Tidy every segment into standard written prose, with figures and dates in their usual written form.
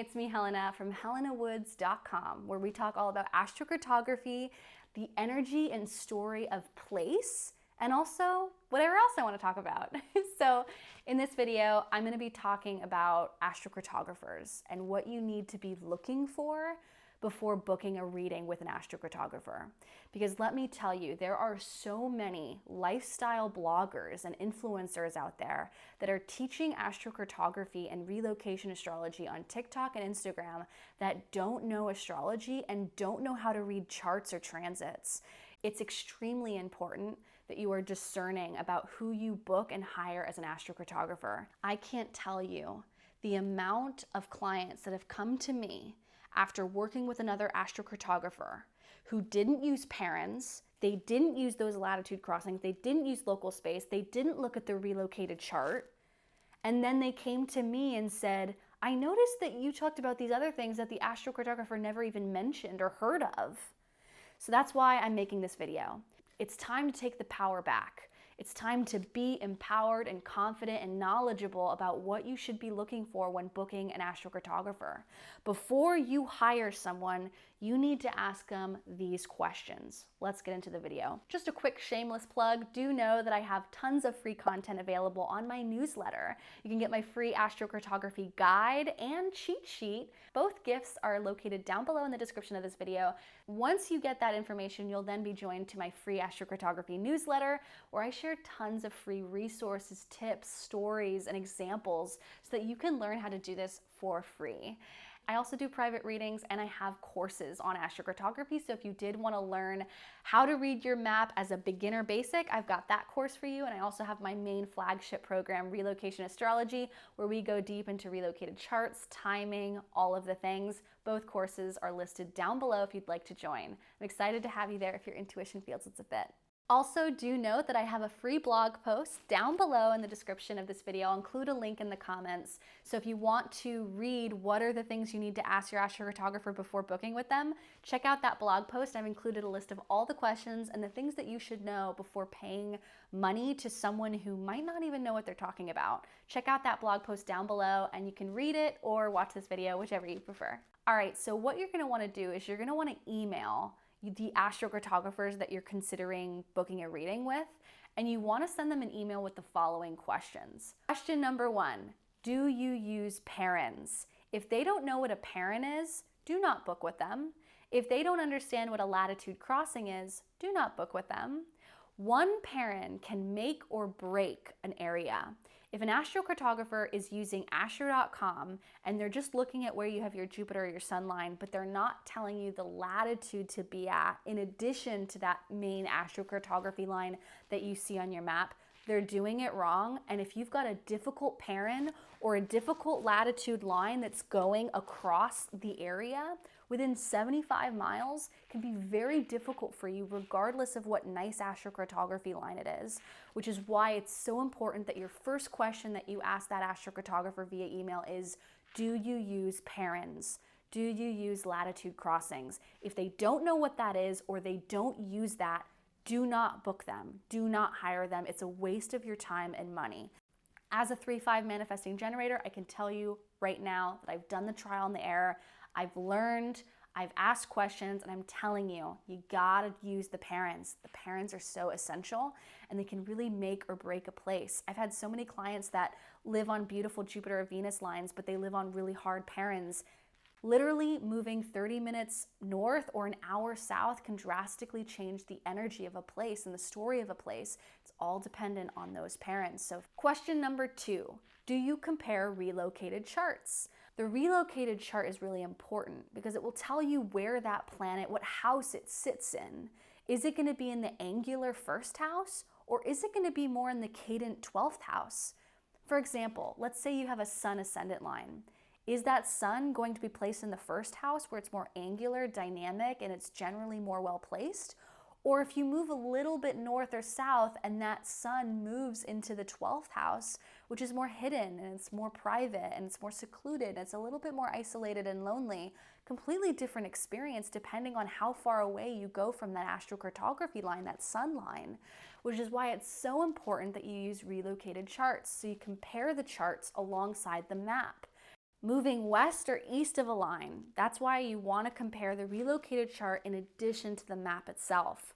it's me, Helena, from helenawoods.com, where we talk all about astrocartography, the energy and story of place, and also whatever else I want to talk about. So in this video, I'm going to be talking about astrocartographers and what you need to be looking for before booking a reading with an astrocartographer. Because let me tell you, there are so many lifestyle bloggers and influencers out there that are teaching astrocartography and relocation astrology on TikTok and Instagram that don't know astrology and don't know how to read charts or transits. It's extremely important that you are discerning about who you book and hire as an astrocartographer. I can't tell you the amount of clients that have come to me after working with another astrocartographer who didn't use parents, they didn't use those latitude crossings, they didn't use local space, they didn't look at the relocated chart, and then they came to me and said, I noticed that you talked about these other things that the astrocartographer never even mentioned or heard of. So that's why I'm making this video. It's time to take the power back. It's time to be empowered and confident and knowledgeable about what you should be looking for when booking an astrocartographer. Before you hire someone, you need to ask them these questions. Let's get into the video. Just a quick shameless plug. Do know that I have tons of free content available on my newsletter. You can get my free astrocartography guide and cheat sheet. Both gifts are located down below in the description of this video. Once you get that information, you'll then be joined to my free astrocartography newsletter, where I share tons of free resources, tips, stories, and examples so that you can learn how to do this for free. I also do private readings and I have courses on astrocartography. So if you did want to learn how to read your map as a beginner basic, I've got that course for you. And I also have my main flagship program, Relocation Astrology, where we go deep into relocated charts, timing, all of the things. Both courses are listed down below if you'd like to join. I'm excited to have you there if your intuition feels it's a fit. Also, do note that I have a free blog post down below in the description of this video. I'll include a link in the comments. So if you want to read what are the things you need to ask your astrocartographer before booking with them, check out that blog post. I've included a list of all the questions and the things that you should know before paying money to someone who might not even know what they're talking about. Check out that blog post down below and you can read it or watch this video, whichever you prefer. All right, so what you're gonna wanna do is you're gonna wanna email the astrocartographers that you're considering booking a reading with, and you want to send them an email with the following questions. Question number 1, do you use parens? If they don't know what a paren is, do not book with them. If they don't understand what a latitude crossing is, do not book with them. One paren can make or break an area. If an astrocartographer is using astro.com and they're just looking at where you have your Jupiter or your sun line, but they're not telling you the latitude to be at, in addition to that main astrocartography line that you see on your map, they're doing it wrong. And if you've got a difficult paren or a difficult latitude line that's going across the area within 75 miles, it can be very difficult for you regardless of what nice astrocartography line it is, which is why it's so important that your first question that you ask that astrocartographer via email is, do you use parens? Do you use latitude crossings? If they don't know what that is or they don't use that, do not book them. Do not hire them. It's a waste of your time and money. As a 3-5 manifesting generator, I can tell you right now that I've done the trial and the error. I've learned, I've asked questions, and I'm telling you, you gotta use the parens. The parens are so essential and they can really make or break a place. I've had so many clients that live on beautiful Jupiter or Venus lines, but they live on really hard parens. Literally moving 30 minutes north or an hour south can drastically change the energy of a place and the story of a place. It's all dependent on those parents. So question number 2, do you compare relocated charts? The relocated chart is really important because it will tell you where that planet, what house it sits in. Is it gonna be in the angular first house or is it gonna be more in the cadent 12th house? For example, let's say you have a sun ascendant line. Is that sun going to be placed in the first house where it's more angular, dynamic, and it's generally more well placed? Or if you move a little bit north or south and that sun moves into the 12th house, which is more hidden and it's more private and it's more secluded, and it's a little bit more isolated and lonely, completely different experience depending on how far away you go from that astrocartography line, that sun line, which is why it's so important that you use relocated charts. So you compare the charts alongside the map. moving west or east of a line. That's why you want to compare the relocated chart in addition to the map itself.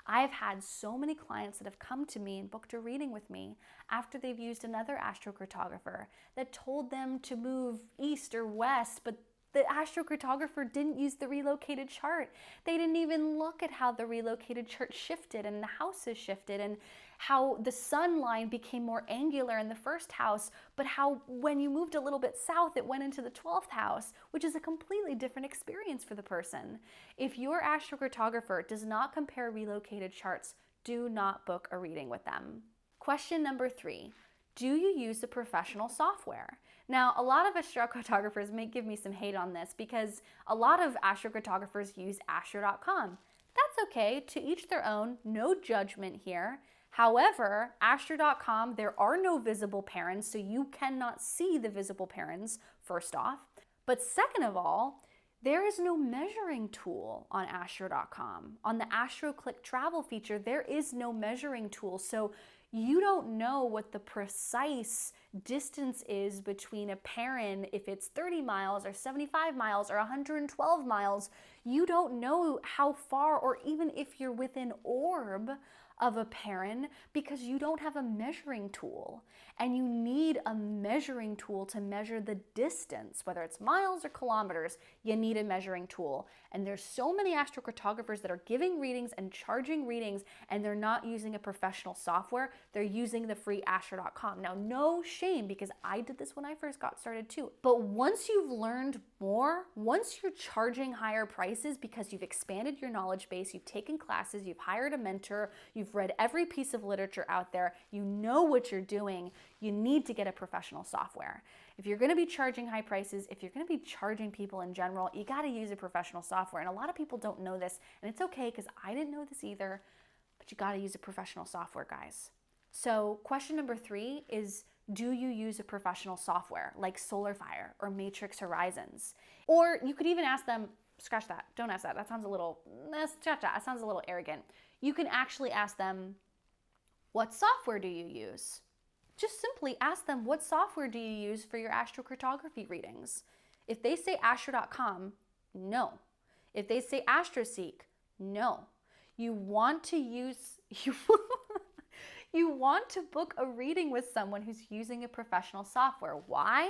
I've had so many clients that have come to me and booked a reading with me after they've used another astrocartographer that told them to move east or west, but the astrocartographer didn't use the relocated chart. They didn't even look at how the relocated chart shifted and the houses shifted and how the sun line became more angular in the first house, but how when you moved a little bit south, it went into the 12th house, which is a completely different experience for the person. If your astrocartographer does not compare relocated charts, do not book a reading with them. Question number 3, do you use a professional software? Now, a lot of astrocartographers may give me some hate on this because a lot of astrocartographers use astro.com. That's okay, to each their own, no judgment here. However, astro.com, there are no visible parents, so you cannot see the visible parents, first off. But second of all, there is no measuring tool on astro.com. On the Astro Click Travel feature, there is no measuring tool, so you don't know what the precise distance is between a parent, if it's 30 miles or 75 miles or 112 miles. You don't know how far, or even if you're within orb of a parent, because you don't have a measuring tool. And you need a measuring tool to measure the distance, whether it's miles or kilometers, you need a measuring tool. And there's so many astrocartographers that are giving readings and charging readings, and they're not using a professional software, they're using the free astro.com. Now, no shame, because I did this when I first got started too. But once you've learned more, once you're charging higher prices because you've expanded your knowledge base, you've taken classes, you've hired a mentor, you've read every piece of literature out there, you know what you're doing, you need to get a professional software. If you're going to be charging high prices, if you're going to be charging people in general, you got to use a professional software. And a lot of people don't know this, and it's okay because I didn't know this either, but you got to use a professional software, guys. So question number 3 is, do you use a professional software like SolarFire or Matrix Horizons? Or you could even ask them, scratch that, don't ask that, that sounds a little, that sounds a little arrogant. You can actually ask them, what software do you use? Just simply ask them, what software do you use for your astrocartography readings? If they say astro.com, no. If they say AstroSeek, no. You want to use, you want to book a reading with someone who's using a professional software. Why?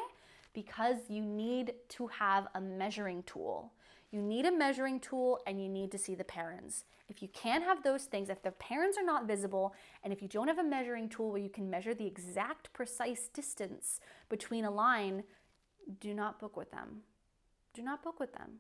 Because you need to have a measuring tool. You need a measuring tool, and you need to see the parents. If you can't have those things, if the parents are not visible, and if you don't have a measuring tool where you can measure the exact precise distance between a line, do not book with them. Do not book with them.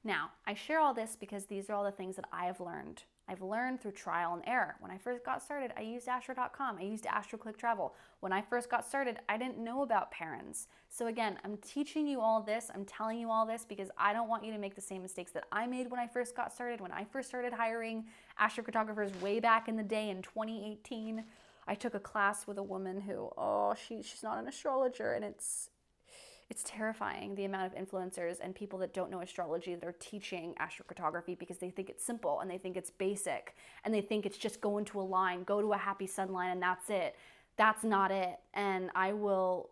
Now, I share all this because these are all the things that I have learned. I've learned through trial and error. When I first got started, I used astro.com. I used Astro Click Travel. When I first got started, I didn't know about parents. So again, I'm teaching you all this. I'm telling you all this because I don't want you to make the same mistakes that I made when I first got started. When I first started hiring astrocartographers way back in the day in 2018, I took a class with a woman who, she's not an astrologer, and it's terrifying, the amount of influencers and people that don't know astrology that are teaching astrocartography because they think it's simple and they think it's basic and they think it's just go into a line, go to a happy sun line, and that's it. That's not it. And I will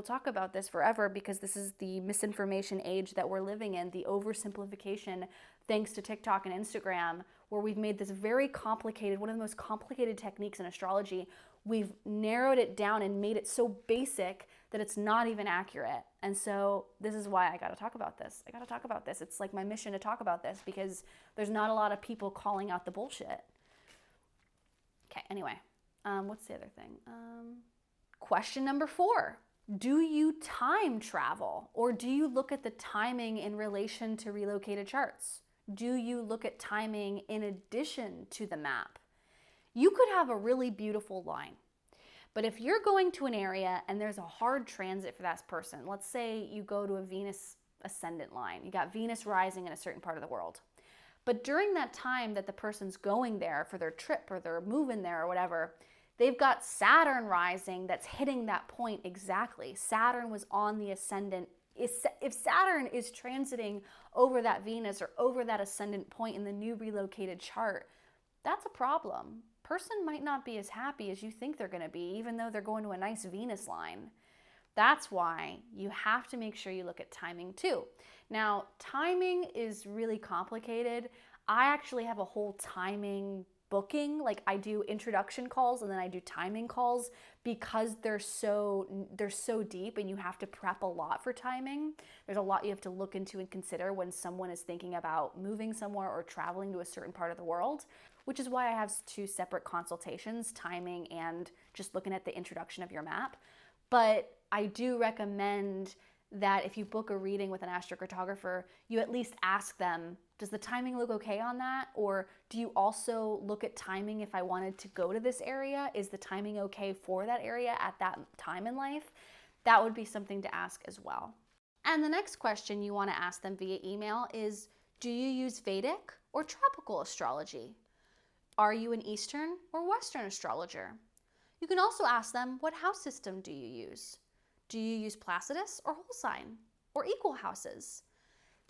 talk about this forever because this is the misinformation age that we're living in, the oversimplification thanks to TikTok and Instagram, where we've made this very complicated, one of the most complicated techniques in astrology. We've narrowed it down and made it so basic that it's not even accurate. And so this is why I got to talk about this. I got to talk about this. It's like my mission to talk about this because there's not a lot of people calling out the bullshit. Okay, anyway, what's the other thing? Question number 4. Do you time travel, or do you look at the timing in relation to relocated charts? Do you look at timing in addition to the map? You could have a really beautiful line, but if you're going to an area and there's a hard transit for that person, let's say you go to a Venus ascendant line, you got Venus rising in a certain part of the world, but during that time that the person's going there for their trip or they're moving there or whatever, they've got Saturn rising that's hitting that point exactly. Saturn was on the ascendant. If Saturn is transiting over that Venus or over that ascendant point in the new relocated chart, that's a problem. Person might not be as happy as you think they're going to be, even though they're going to a nice Venus line. That's why you have to make sure you look at timing too. Now, timing is really complicated. I actually have a whole timing booking. Like, I do introduction calls and then I do timing calls because they're so deep and you have to prep a lot for timing. There's a lot you have to look into and consider when someone is thinking about moving somewhere or traveling to a certain part of the world, which is why I have two separate consultations, timing and just looking at the introduction of your map. But I do recommend that if you book a reading with an astrocartographer, you at least ask them, does the timing look okay on that? Or do you also look at timing if I wanted to go to this area? Is the timing okay for that area at that time in life? That would be something to ask as well. And the next question you want to ask them via email is, do you use Vedic or tropical astrology? Are you an Eastern or Western astrologer? You can also ask them, what house system do you use? Do you use Placidus or whole sign or equal houses?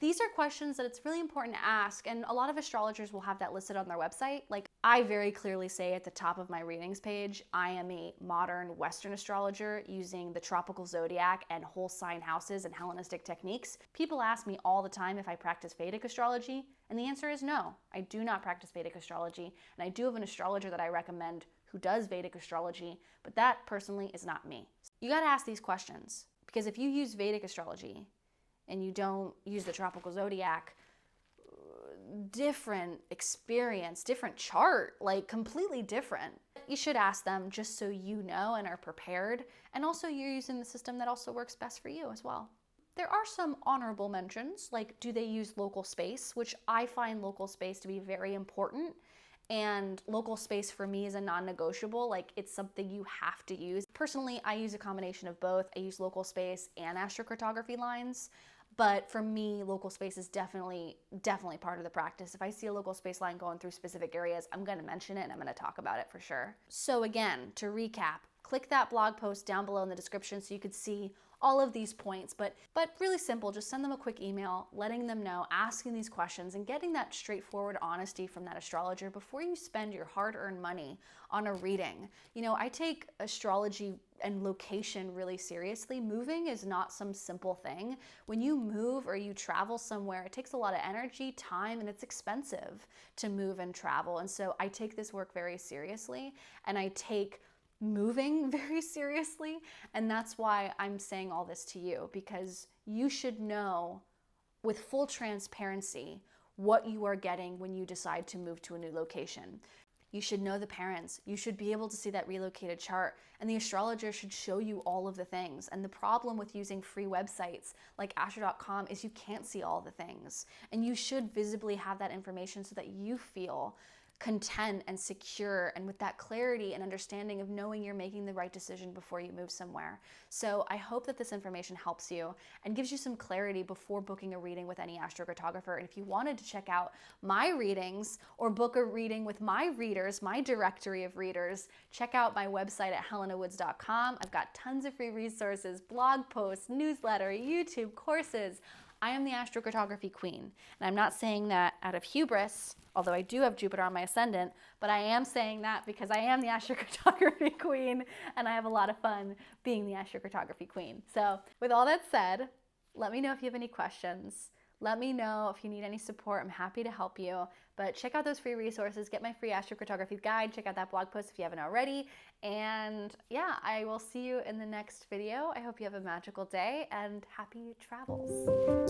These are questions that it's really important to ask, and a lot of astrologers will have that listed on their website. Like, I very clearly say at the top of my readings page, I am a modern Western astrologer using the tropical zodiac and whole sign houses and Hellenistic techniques. People ask me all the time if I practice Vedic astrology, and the answer is no. I do not practice Vedic astrology, and I do have an astrologer that I recommend who does Vedic astrology, but that personally is not me. You gotta ask these questions, because if you use Vedic astrology and you don't use the tropical zodiac, different experience, different chart, like completely different. You should ask them just so you know and are prepared, and also you're using the system that also works best for you as well. There are some honorable mentions, like do they use local space, which I find local space to be very important. And local space for me is a non-negotiable, like it's something you have to use. Personally, I use a combination of both. I use local space and astrocartography lines, but for me, local space is definitely part of the practice. If I see a local space line going through specific areas, I'm gonna mention it and I'm gonna talk about it for sure. So again, to recap, click that blog post down below in the description so you could see all of these points, but really simple. Just send them a quick email, letting them know, asking these questions, and getting that straightforward honesty from that astrologer before you spend your hard-earned money on a reading. You know, I take astrology and location really seriously. Moving is not some simple thing. When you move or you travel somewhere, it takes a lot of energy, time, and it's expensive to move and travel. And so I take this work very seriously, and I take moving very seriously, and that's why I'm saying all this to you, because you should know with full transparency what you are getting when you decide to move to a new location. You should know the parents, you should be able to see that relocated chart, and the astrologer should show you all of the things. And the problem with using free websites like astro.com is you can't see all the things, and you should visibly have that information so that you feel content and secure, and with that clarity and understanding of knowing you're making the right decision before you move somewhere. So I hope that this information helps you and gives you some clarity before booking a reading with any astrocartographer. And if you wanted to check out my readings or book a reading with my readers, my directory of readers, check out my website at helenawoods.com. I've got tons of free resources, blog posts, newsletter, YouTube, courses. I am the astrocartography queen, and I'm not saying that out of hubris, although I do have Jupiter on my ascendant, but I am saying that because I am the astrocartography queen, and I have a lot of fun being the astrocartography queen. So with all that said, let me know if you have any questions. Let me know if you need any support. I'm happy to help you. But check out those free resources. Get my free astrocartography guide. Check out that blog post if you haven't already. And yeah, I will see you in the next video. I hope you have a magical day and happy travels.